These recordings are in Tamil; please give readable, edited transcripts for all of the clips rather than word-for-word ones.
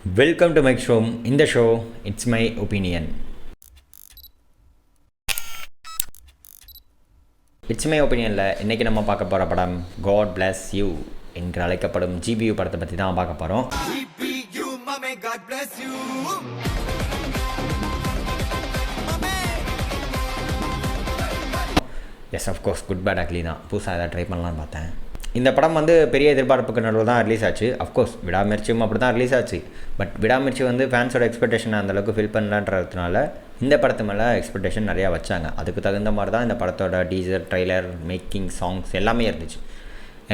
Welcome to my show. In the show, it's my opinion. It's my opinionல இன்னைக்கு நம்ம பார்க்க போற படம் God Bless You என்று அழைக்கப்படும் GBU படத்தை பற்றி தான் பார்க்க போறோம். GBU mame God bless you. Yes, of course, good bad ugly தான். புதுசாக ஏதாவது ட்ரை பண்ணலான்னு பார்த்தேன். இந்த படம் வந்து பெரிய எதிர்பார்ப்புக்கு நடுவில் தான் ரிலீஸ் ஆச்சு. அஃப்கோர்ஸ் விடாமுயற்சியும் அப்படி தான் ரிலீஸ் ஆச்சு. பட் விடாமுயற்சி வந்து ஃபேன்ஸோட எக்ஸ்பெக்டேஷன் அந்தளவுக்கு ஃபில் பண்ணலான்றதுனால இந்த படத்து மேலே எக்ஸ்பெக்டேஷன் நிறையா வச்சாங்க. அதுக்கு தகுந்த மாதிரி தான் இந்த படத்தோட டீசர், ட்ரெய்லர், மேக்கிங், சாங்ஸ் எல்லாமே இருந்துச்சு.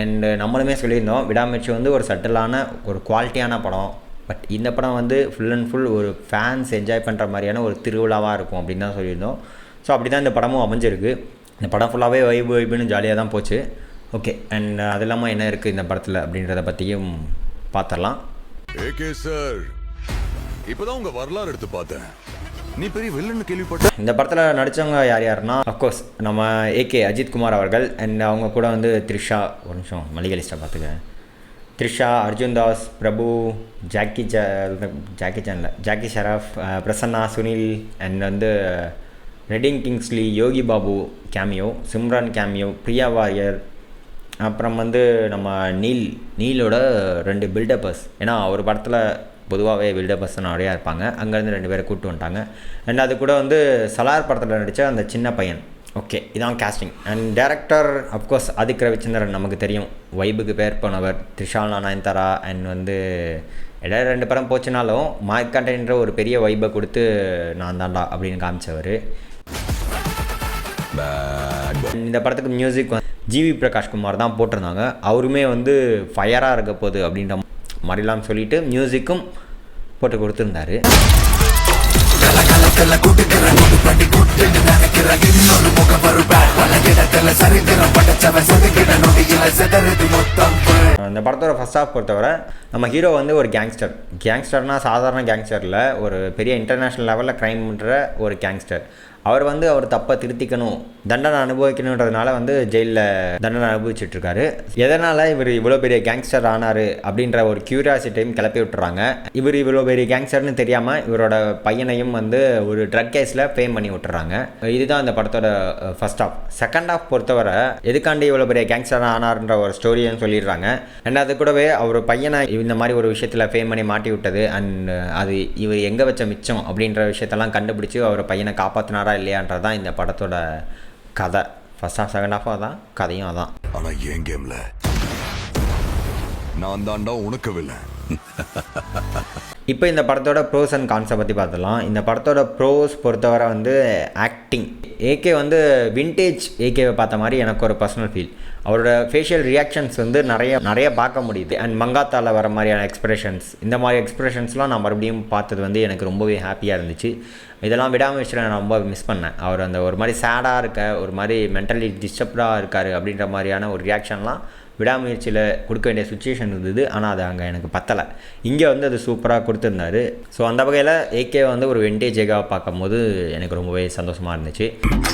அண்டு நம்மளுமே சொல்லியிருந்தோம், விடாமுயற்சி வந்து ஒரு சட்டிலான ஒரு குவாலிட்டியான படம். பட் இந்த படம் வந்து ஃபுல் அண்ட் ஃபுல் ஒரு ஃபேன்ஸ் என்ஜாய் பண்ணுற மாதிரியான ஒரு திருவிழாவாக இருக்கும் அப்படின்னு தான் சொல்லியிருந்தோம். ஸோ அப்படி தான் இந்த படமும் அமைஞ்சிருக்கு. இந்த படம் ஃபுல்லாகவே வைபுன்னு ஜாலியாக தான் போச்சு. ஓகே, அண்ட் அது இல்லாமல் என்ன இருக்குது இந்த படத்தில் அப்படின்றத பற்றியும் பார்த்துடலாம். ஏகே சார், இப்போதான் உங்கள் வரலாறு எடுத்து பார்த்தேன். நீ பெரிய வில்லன்னு கேள்விப்பட்ட. இந்த படத்தில் நடித்தவங்க யாருன்னா, அஃப்கோர்ஸ் நம்ம ஏகே அஜித் குமார் அவர்கள். அண்ட் அவங்க கூட வந்து த்ரிஷா, ஒரு நிமிஷம் மளிகை லிஸ்ட்டை பார்த்துக்க, த்ரிஷா, அர்ஜுன் தாஸ், பிரபு, ஜாக்கி ஷெராஃப், பிரசன்னா, சுனில், அண்ட் வந்து ரெடிங் கிங்ஸ்லி, யோகி பாபு கேமியோ, சிம்ரான் கேமியோ, பிரியா வாரியர், அப்புறம் வந்து நம்ம நீலோட 2 பில்டப்பர்ஸ். ஏன்னா ஒரு படத்தில் பொதுவாகவே பில்டப்பர்ஸ் நிறையா இருப்பாங்க, அங்கேருந்து 2 பேரை கூப்பிட்டு வந்துட்டாங்க. அண்ட் அது கூட வந்து சலார் படத்தில் நடித்த அந்த சின்ன பையன். ஓகே, இதான் casting. And director of course Adhik Ravichandran, நமக்கு தெரியும், வைபுக்கு பேர் போனவர். த்ரிஷாலா, நயன்தாரா, அண்ட் வந்து இடையில 2 படம் போச்சுனாலும் மார்க்கண்டன்ற ஒரு பெரிய வைபை கொடுத்து நான் தாண்டா அப்படின்னு காமிச்சவர். இந்த படத்துக்கு மியூசிக் ஜிவி பிரகாஷ்குமார் தான் போட்டிருந்தாங்க. அவருமே வந்து ஃபயராக இருக்க போகுது அப்படின்ற மாதிரிலாம் சொல்லிட்டு மியூசிக்கும் போட்டு கொடுத்துருந்தாரு. இந்த படத்தோட ஃபர்ஸ்ட் ஹாஃப் பொறுத்தவரை நம்ம ஹீரோ வந்து ஒரு கேங்ஸ்டர்னால் சாதாரண கேங்ஸ்டரில் ஒரு பெரிய இன்டர்நேஷ்னல் லெவலில் க்ரைம் பண்ணுற ஒரு கேங்ஸ்டர். அவர் வந்து அவர் தப்பை திருத்திக்கணும், தண்டனை அனுபவிக்கணுன்றதுனால வந்து ஜெயிலில் தண்டனை அனுபவிச்சுட்ருக்காரு. எதனால் இவர் இவ்வளோ பெரிய கேங்ஸ்டர் ஆனார் அப்படின்ற ஒரு க்யூரியாசிட்டியும் கிளப்பி விட்டுறாங்க. இவர் இவ்வளோ பெரிய கேங்ஸ்டர்னு தெரியாமல் இவரோட பையனையும் வந்து ஒரு ட்ரக் கேஸில் ஃபேம் பண்ணி விட்டுறாங்க. இதுதான் இந்த படத்தோட ஃபர்ஸ்ட் ஹாஃப். செகண்ட் ஹாஃப் பொறுத்தவரை எதுக்காண்டி இவ்வளோ பெரிய கேங்ஸ்டர் ஆனார்ன்ற ஒரு ஸ்டோரியும் சொல்லிடுறாங்க. அண்ட் அது கூடவே அவர் பையனை இந்த மாதிரி ஒரு விஷயத்தில் ஃபேம் பண்ணி மாட்டி விட்டது, அண்ட் அது இவர் எங்கே வச்ச மிச்சம் அப்படின்ற விஷயத்தெல்லாம் கண்டுபிடிச்சி அவர் பையனை காப்பாற்றினாரா இல்லையான்றதான் இந்த படத்தோட கதை. ஃபர்ஸ்ட் ஹாஃப், செகண்ட் ஹாஃப் அதான், கதையும் அதான். ஆனா என் கேம்ல நான் தாண்டா உனக்கு வில்லை. இப்போ இந்த படத்தோட ப்ரோஸ் அண்ட் கான்ஸை பற்றி பார்த்துலாம். இந்த படத்தோட ப்ரோஸ் பொறுத்தவரை வந்து ஆக்டிங். ஏகே வந்து வின்டேஜ் ஏகேவை பார்த்த மாதிரி எனக்கு ஒரு பர்சனல் ஃபீல். அவரோட ஃபேஷியல் ரியாக்ஷன்ஸ் வந்து நிறைய பார்க்க முடியுது. அண்ட் மங்காத்தாவில் வர மாதிரியான எக்ஸ்ப்ரெஷன்ஸ், இந்த மாதிரி எக்ஸ்ப்ரெஷன்ஸ்லாம் நான் மறுபடியும் பார்த்தது வந்து எனக்கு ரொம்பவே ஹாப்பியாக இருந்துச்சு. இதெல்லாம் விடாமுயற்சியில் நான் ரொம்ப மிஸ் பண்ணேன். அவர் அந்த ஒரு மாதிரி சேடாக இருக்க, ஒரு மாதிரி மென்டலி டிஸ்டர்ப்டாக இருக்கார் அப்படின்ற மாதிரியான ஒரு ரியாக்ஷன்லாம் விடாமுயற்சியில் கொடுக்க வேண்டிய சுச்சுவேஷன் இருந்தது. ஆனால் அது அங்கே எனக்கு பத்தலை. இங்கே வந்து அது சூப்பராக கொடுத்துருந்தாரு. ஸோ அந்த வகையில் ஏகே வந்து ஒரு விண்டேஜ் ஏகாவை பார்க்கும்போது எனக்கு ரொம்பவே சந்தோஷமாக இருந்துச்சு.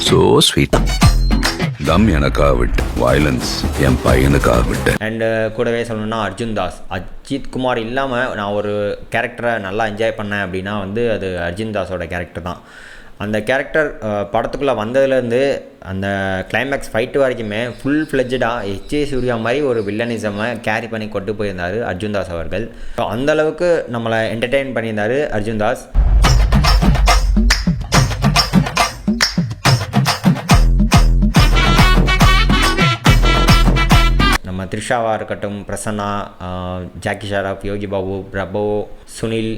So sweet. தம் எனக்காக விட்டு, வயலன்ஸ் என் பையனுக்காக விட்டு. அண்டு கூடவே சொல்லணும்னா அர்ஜுன் தாஸ், அஜித் குமார் இல்லாமல் நான் ஒரு கேரக்டரை நல்லா என்ஜாய் பண்ணேன் அப்படின்னா வந்து அது அர்ஜுன் தாஸோட கேரக்டர் தான். அந்த கேரக்டர் படத்துக்குள்ளே வந்ததுலேருந்து அந்த கிளைமேக்ஸ் ஃபைட்டு வரைக்குமே ஃபுல் ஃப்ளெஜ்டாக எச்ஏ சூர்யா மாதிரி ஒரு வில்லனிசமை கேரி பண்ணி கொண்டு போயிருந்தார் அர்ஜுன் தாஸ் அவர்கள். ஸோ அந்தளவுக்கு நம்மளை என்டர்டெயின் பண்ணியிருந்தார் அர்ஜுன் தாஸ். நம்ம த்ரிஷாவாக இருக்கட்டும், பிரசன்னா, ஜாக்கி ஷெராஃப், யோகி பாபு, பிரபு, சுனில்,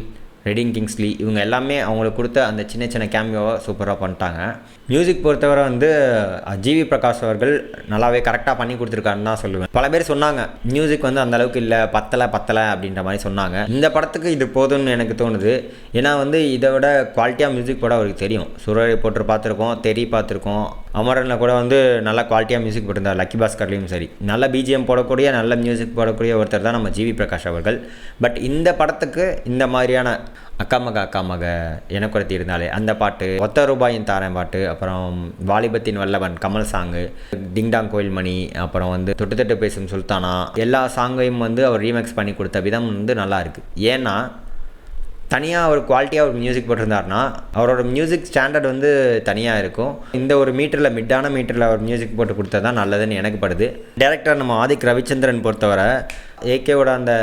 ரெடிங் கிங்ஸ்லி, இவங்க எல்லாமே அவங்களுக்கு கொடுத்த அந்த சின்ன சின்ன கேமியோவை சூப்பராக பண்ணிட்டாங்க. மியூசிக் பொறுத்தவரை வந்து ஜிவி பிரகாஷ் அவர்கள் நல்லாவே கரெக்டாக பண்ணி கொடுத்துருக்காருன்னு தான் சொல்லுவேன். பல பேர் சொன்னாங்க மியூசிக் வந்து அந்தளவுக்கு இல்லை, பத்தலை அப்படின்ற மாதிரி சொன்னாங்க. இந்த படத்துக்கு இது போதும்னு எனக்கு தோணுது. ஏன்னா வந்து இதை விட குவாலிட்டியாக மியூசிக் போட அவருக்கு தெரியும். சுரரை போட்டு பார்த்துருக்கோம், தெரி பார்த்துருக்கோம், அமரனில் கூட வந்து நல்ல குவாலிட்டியாக மியூசிக் போட்டிருந்தார். லக்கி பாஸ்கர்லேயும் சரி, நல்ல பிஜிஎம் போடக்கூடிய, நல்ல மியூசிக் போடக்கூடிய ஒருத்தர் தான் நம்ம ஜிவி பிரகாஷ் அவர்கள். பட் இந்த படத்துக்கு இந்த மாதிரியான அக்காமக எனக்குறத்தி இருந்தாலே அந்த பாட்டு, ஒத்த ரூபாயின் தாரன் பாட்டு, அப்புறம் வாலிபத்தின் வல்லவன் கமல் சாங்கு, டிங்டாங் கோயில் மணி, அப்புறம் வந்து தொட்டு தொட்டு பேசும் சுல்தானா, எல்லா சாங்கையும் வந்து அவர் ரீமேக்ஸ் பண்ணி கொடுத்த விதம் வந்து நல்லா இருக்குது. ஏன்னா தனியாக ஒரு குவாலிட்டியாக ஒரு மியூசிக் போட்டிருந்தாருன்னா அவரோட மியூசிக் ஸ்டாண்டர்ட் வந்து தனியாக இருக்கும். இந்த ஒரு மீட்டரில் மிட்டான மீட்டரில் அவர் மியூசிக் போட்டு கொடுத்தா தான் நல்லதுன்னு எனக்கு படுது. டேரக்டர் நம்ம ஆதிக் ரவிச்சந்திரன் பொறுத்தவரை ஏகேவோட அந்த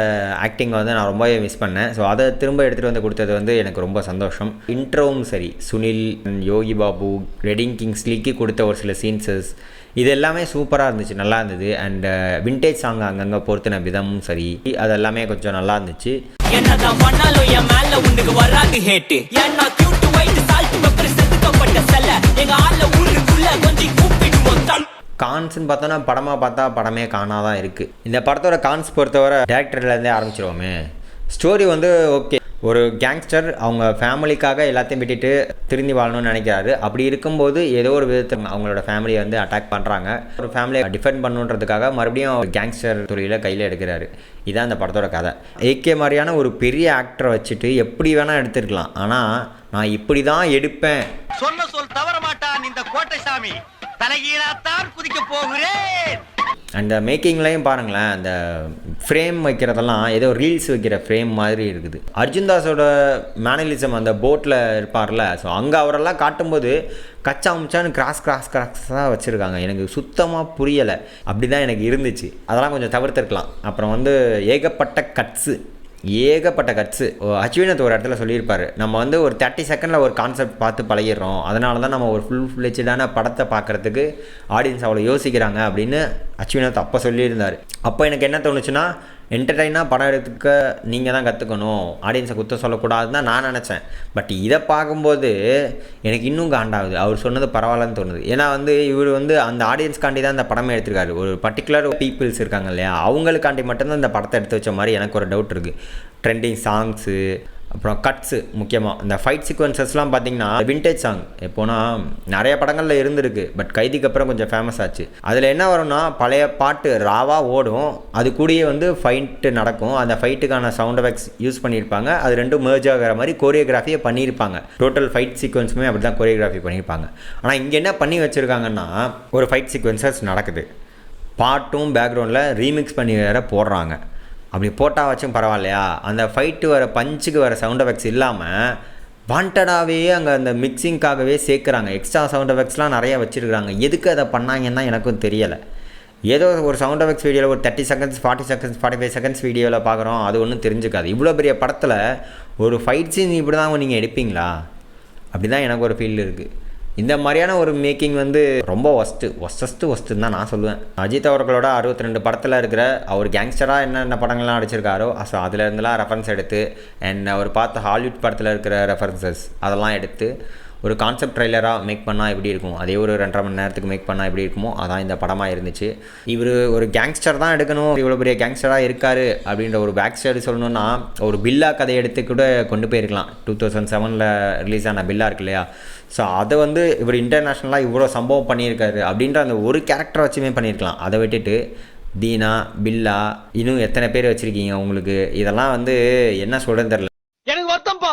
ஆக்டிங்கை வந்து நான் ரொம்பவே மிஸ் பண்ணேன். ஸோ அதை திரும்ப எடுத்துகிட்டு வந்து கொடுத்தது வந்து எனக்கு ரொம்ப சந்தோஷம். இன்ட்ரோவும் சரி, சுனில், யோகி பாபு, ரெடிங் கிங்ஸ்லிக்கு கொடுத்த ஒரு சில சீன்ஸஸ் இது எல்லாமே சூப்பராக இருந்துச்சு, நல்லா இருந்தது. அண்ட் விண்டேஜ் சாங் அங்கங்கே பொறுத்தின விதமும் சரி, அது எல்லாமே கொஞ்சம் நல்லா இருந்துச்சு. கான்ஸ்ன்னு பார்த்தோன்னா படமாக பார்த்தா படமே காணாதான் இருக்குது. இந்த படத்தோட கான்ஸ் பொறுத்தவரை டேரக்டர்லேருந்தே ஆரம்பிச்சிருவோமே. ஸ்டோரி வந்து ஓகே, ஒரு கேங்ஸ்டர் அவங்க ஃபேமிலிக்காக எல்லாத்தையும் விட்டுட்டு திரும்பி வாழணும்னு நினைக்கிறாரு. அப்படி இருக்கும்போது ஏதோ ஒரு விதத்தில் அவங்களோட ஃபேமிலியை வந்து அட்டாக் பண்ணுறாங்க. ஒரு ஃபேமிலியை டிஃபெண்ட் பண்ணுன்றதுக்காக மறுபடியும் கேங்ஸ்டர் தொழிலில் கையில் எடுக்கிறாரு. இதுதான் அந்த படத்தோட கதை. ஏகே மாதிரியான ஒரு பெரிய ஆக்டரை வச்சுட்டு எப்படி வேணால் எடுத்துருக்கலாம், ஆனால் நான் இப்படி தான் எடுப்பேன் சொன்ன சொல் தவற மாட்டான் இந்த கோட்டை சாமி, தலைகீழாத்தான் குதிக்க போகிறேன். அந்த மேக்கிங்லையும் பாருங்களேன், அந்த ஃப்ரேம் வைக்கிறதெல்லாம் ஏதோ ரீல்ஸ் வைக்கிற ஃப்ரேம் மாதிரி இருக்குது. அர்ஜுன் தாஸோட மேனலிசம் அந்த போட்டில் இருப்பார்ல, ஸோ அங்கே அவரெல்லாம் காட்டும்போது கச்சா முச்சான்னு கிராஸாக வச்சுருக்காங்க. எனக்கு சுத்தமாக புரியலை. அப்படி தான் எனக்கு இருந்துச்சு. அதெல்லாம் கொஞ்சம் தவிர்த்துருக்கலாம். அப்புறம் வந்து ஏகப்பட்ட கட்ஸு. அஸ்வினத் ஒரு இடத்துல சொல்லியிருப்பார், நம்ம வந்து ஒரு 30 செகண்டில் ஒரு கான்செப்ட் பார்த்து பழகிடுறோம், அதனால தான் நம்ம ஒரு ஃபுல்-ஃப்ளெட்ஜான படத்தை பார்க்குறதுக்கு ஆடியன்ஸ் அவ்வளோ யோசிக்கிறாங்க அப்படின்னு அஸ்வினத் அப்போ சொல்லியிருந்தார். அப்போ எனக்கு என்ன தோணுச்சுன்னா, என்டர்டைனாக படம் எடுத்துக்க நீங்கள் தான் கற்றுக்கணும், ஆடியன்ஸை குத்த சொல்லக்கூடாதுன்னு தான் நான் நினச்சேன். பட் இதை பார்க்கும்போது எனக்கு இன்னும் காண்டாகுது. அவர் சொன்னது பரவாயில்லன்னு தோணுது. ஏன்னா வந்து இவர் வந்து அந்த ஆடியன்ஸ்காண்டி தான் இந்த படமே எடுத்திருக்காரு. ஒரு பர்டிகுலர் பீப்புள்ஸ் இருக்காங்க இல்லையா, அவங்களுக்காண்டி மட்டும்தான் இந்த படத்தை எடுத்து வச்ச மாதிரி எனக்கு ஒரு டவுட் இருக்குது. ட்ரெண்டிங் சாங்ஸு, அப்புறம் கட்ஸு, முக்கியமாக இந்த ஃபைட் சீக்வன்சஸ்லாம் பார்த்திங்கன்னா விண்டேஜ் சாங் எப்போனா நிறைய படங்களில் இருந்திருக்கு. பட் கைதிக்கு அப்புறம் கொஞ்சம் ஃபேமஸ் ஆச்சு. அதில் என்ன வரும்னா, பழைய பாட்டு ராவாக ஓடும், அது கூடயே வந்து ஃபைட்டு நடக்கும். அந்த ஃபைட்டுக்கான சவுண்ட் எஃபெக்ட்ஸ் யூஸ் பண்ணியிருப்பாங்க. அது ரெண்டும் மேர்ஜ் ஆகிற மாதிரி கோரியோகிராஃபியை பண்ணியிருப்பாங்க. டோட்டல் ஃபைட் சீக்வன்ஸுமே அப்படி தான் கோரியோகிராஃபி பண்ணியிருப்பாங்க. ஆனால் இங்கே என்ன பண்ணி வச்சுருக்காங்கன்னா, ஒரு ஃபைட் சீக்வன்சஸ் நடக்குது, பாட்டும் பேக்ரவுண்டில் ரீமிக்ஸ் பண்ணி வேறு போடுறாங்க. அப்படி போட்டால் வச்சும் பரவாயில்லையா, அந்த ஃபைட்டு வர பஞ்சுக்கு வர சவுண்ட் எஃபெக்ட்ஸ் இல்லாமல் வாண்டடாகவே அங்கே அந்த மிக்சிங்காகவே சேர்க்குறாங்க. எக்ஸ்ட்ரா சவுண்ட் எஃபெக்ட்ஸ்லாம் நிறையா வச்சுருக்குறாங்க. எதுக்கு அதை பண்ணாங்கன்னா எனக்கும் தெரியலை. ஏதோ ஒரு சவுண்ட் எஃபெக்ட்ஸ் வீடியோவில் ஒரு 30 செகண்ட்ஸ் 40 செகண்ட்ஸ் 45 செகண்ட்ஸ் வீடியோவில் பார்க்குறோம், அது ஒன்றும் தெரிஞ்சுக்காது. இவ்வளோ பெரிய படத்தில் ஒரு ஃபைட் சீன் இப்படி தான் நீங்கள் எடுப்பீங்களா? அப்படி தான் எனக்கு ஒரு ஃபீல் இருக்குது. இந்த மாதிரியான ஒரு மேக்கிங் வந்து ரொம்ப ஒஸ்ட்டுன்னு தான் நான் சொல்லுவேன். அஜித் அவர்களோட 62 படத்தில் இருக்கிற அவர் கேங்ஸ்டராக என்னென்ன படங்கள்லாம் அடிச்சிருக்காரோ, ஸோ அதுலேருந்துலாம் ரெஃபரன்ஸ் எடுத்து, அண்ட் அவர் பார்த்த ஹாலிவுட் படத்தில் இருக்கிற ரெஃபரன்சஸ் அதெல்லாம் எடுத்து ஒரு கான்செப்ட் ட்ரெய்லராக மேக் பண்ணால் எப்படி இருக்கும், அதே ஒரு 2.5 மணி நேரத்துக்கு மேக் பண்ணால் எப்படி இருக்குமோ அதான் இந்த படமாக இருந்துச்சு. இவர் ஒரு கேங்ஸ்டர் தான் எடுக்கணும், இவ்வளோ பெரிய கேங்ஸ்டராக இருக்கார் அப்படின்ற ஒரு பேக் ஸ்டோரி சொல்லணுன்னா ஒரு பில்லா கதையை எடுத்து கூட கொண்டு போயிருக்கலாம். 2007 ரிலீஸ் ஆன பில்லா இருக்கு இல்லையா, ஸோ அதை வந்து இவர் இன்டர்நேஷ்னலாக இவ்வளோ சம்பவம் பண்ணியிருக்காரு அப்படின்ற அந்த ஒரு கேரக்டரை வச்சுமே பண்ணியிருக்கலாம். அதை விட்டுட்டு தீனா, பில்லா, இன்னும் எத்தனை பேர் வச்சுருக்கீங்க உங்களுக்கு, இதெல்லாம் வந்து என்ன சொல்கிறேன்னு தெரில. எனக்கு வருத்தம்ப்பா,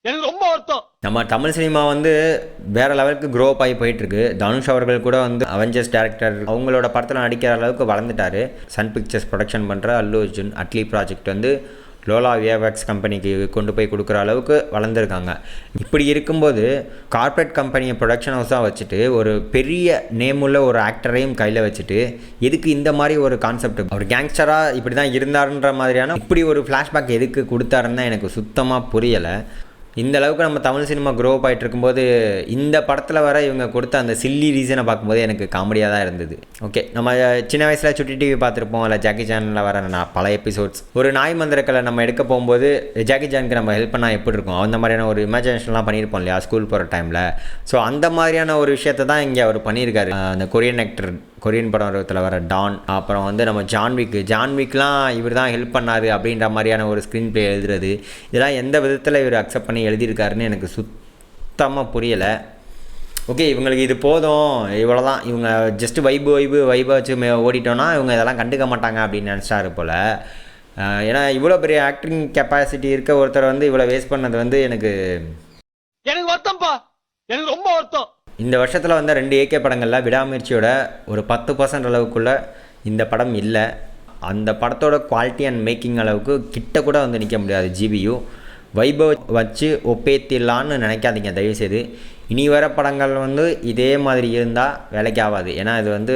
எனக்கு ரொம்ப வருத்தம். நம்ம தமிழ் சினிமா வந்து வேறு லெவலுக்கு க்ரோப் ஆகி போயிட்டுருக்கு. தனுஷ் அவர்கள் கூட வந்து அவெஞ்சர்ஸ் டேரக்டர் அவங்களோட படத்தில் நடிக்கிற அளவுக்கு வளர்ந்துட்டார். சன் பிக்சர்ஸ் ப்ரொடக்ஷன் பண்ணுற அல்லு அர்ஜுன் அட்லி ப்ராஜெக்ட் வந்து லோலா விஎஃப்எக்ஸ் கம்பெனிக்கு கொண்டு போய் கொடுக்குற அளவுக்கு வளர்ந்துருக்காங்க. இப்படி இருக்கும்போது கார்ப்பரேட் கம்பெனியை ப்ரொடக்ஷன் ஹவுஸாக வச்சுட்டு ஒரு பெரிய நேமுள்ள ஒரு ஆக்டரையும் கையில் வச்சுட்டு எதுக்கு இந்த மாதிரி ஒரு கான்செப்ட், அவர் கேங்ஸ்டராக இப்படி தான் இருந்தாருன்ற மாதிரியான இப்படி ஒரு ஃப்ளாஷ்பேக் எதுக்கு கொடுத்தாருன்னு தான் எனக்கு சுத்தமாக புரியலை. இந்த அளவுக்கு நம்ம தமிழ் சினிமா க்ரோப் ஆகிட்டு இருக்கும்போது இந்த படத்தில் வர இவங்க கொடுத்த அந்த சில்லி ரீசனை பார்க்கும்போது எனக்கு காமெடியாக தான் இருந்தது. ஓகே, நம்ம சின்ன வயசில் சுட்டி டிவி பார்த்துருப்போம், இல்லை ஜாக்கி சானில் வர பல எபிசோட்ஸ். ஒரு நாய் மந்திரக்கலை நம்ம எடுக்க போகும்போது ஜாக்கி சானுக்கு நம்ம ஹெல்ப் பண்ணால் எப்படி இருக்கும், அந்த மாதிரியான ஒரு இமேஜினேஷன்லாம் பண்ணியிருப்போம் இல்லையா ஸ்கூல் போகிற டைமில். ஸோ அந்த மாதிரியான ஒரு விஷயத்தை தான் இங்கே அவர் பண்ணியிருக்காரு. அந்த கொரியன் ஆக்டர், கொரியன் படத்தில் வர டான், அப்புறம் வந்து நம்ம ஜான்விக்லாம் இவர் தான் ஹெல்ப் பண்ணார் அப்படின்ற மாதிரியான ஒரு ஸ்க்ரீன் பிளே எழுதுறது, இதெல்லாம் எந்த விதத்தில் இவர் அக்செப்ட் பண்ணி எழுதியிருக்காருன்னு எனக்கு சுத்தமாக புரியலை. ஓகே, இவங்களுக்கு இது போதும், இவ்வளோ தான், இவங்க ஜஸ்ட்டு வைபை வச்சு ஓடிட்டோன்னா இவங்க இதெல்லாம் கண்டுக்க மாட்டாங்க அப்படின்னு நினச்சிட்டாரு போல். ஏன்னா இவ்வளோ பெரிய ஆக்டிங் கெப்பாசிட்டி இருக்க ஒருத்தர் வந்து இவ்வளோ வேஸ்ட் பண்ணது வந்து எனக்கு வருத்தம்ப்பா, எனக்கு ரொம்ப வருத்தம். இந்த வருஷத்தில் வந்த 2 ஏகே படங்களில் விடாமுயற்சியோட ஒரு 10% அளவுக்குள்ளே இந்த படம் இல்லை. அந்த படத்தோட குவாலிட்டி அண்ட் மேக்கிங் அளவுக்கு கிட்ட கூட வந்து நிற்க முடியாது ஜிபியு. வைபவ் வச்சு ஒப்பேத்திடலான்னு நினைக்காதீங்க தயவுசெய்து. இனி வர படங்கள் வந்து இதே மாதிரி இருந்தால் வேலைக்கு ஆகாது. ஏன்னா இது வந்து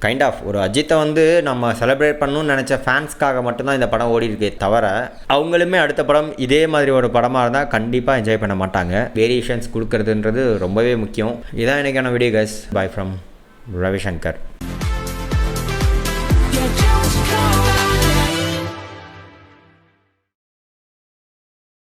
கைண்ட் ஆஃப் ஒரு அஜித்தை வந்து நம்ம செலிப்ரேட் பண்ணணும்னு நினச்ச ஃபேன்ஸ்க்காக மட்டும்தான் இந்த படம் ஓடி இருக்கே தவிர, அவங்களுமே அடுத்த படம் இதே மாதிரி ஒரு படமாக இருந்தால் கண்டிப்பாக என்ஜாய் பண்ண மாட்டாங்க. வேரியேஷன்ஸ் கொடுக்கறதுன்றது ரொம்பவே முக்கியம். இதான் எனக்கான video guys. Bye from Ravishankar.